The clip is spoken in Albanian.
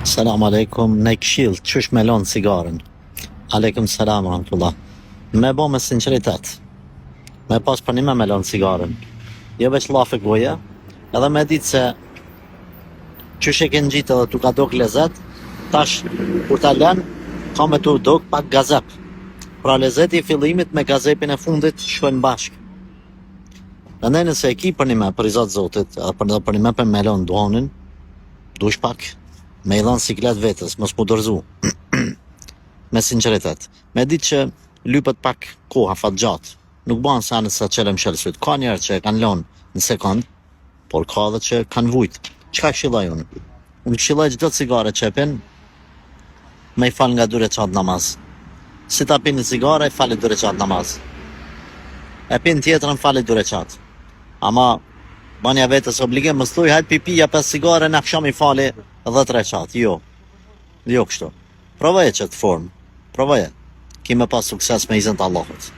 Selam aleikum, ne këshill, qysh me lonë cigaren? Aleikum selam, rahmatullah. Me bo me sinceritet, me pas përnime me lonë cigaren. Jo veç lafe goja, edhe me ditë se qysh e kënë gjitë edhe tu ka dok lezet, tash, kur ta lën, ka me tu dok pak gazep. Pra lezeti i fillimit me gazepin e fundit shkojnë bashkë. Dhe ne nëse e ki përnime për i Zotë Zotit, edhe përnime për me lonë duonin, dush pak me i dhanë siklet vetës, mos mu dërzu, me sinceritet. Me ditë që lypët pak koha fat gjatë, nuk banë sa nësa qelem shelësyt. Ka njerë që kanë lonë në sekund, por ka dhe që kanë vujtë. Qka këshillaj unë? Unë këshillaj gjithë cigare që e pin, me i falë nga 2 rekat namaz. Si ta pin një cigare, i falë 2 rekat namaz. E pin tjetërën falë 2 rekat. Ama, banja vetës obligim, më thuj, hajtë pipija 5 cigare, në akşam i fali 10 rekat. Jo kështu. Provaje që të formë. Provaje. Kime pas sukses me izin të Allahut.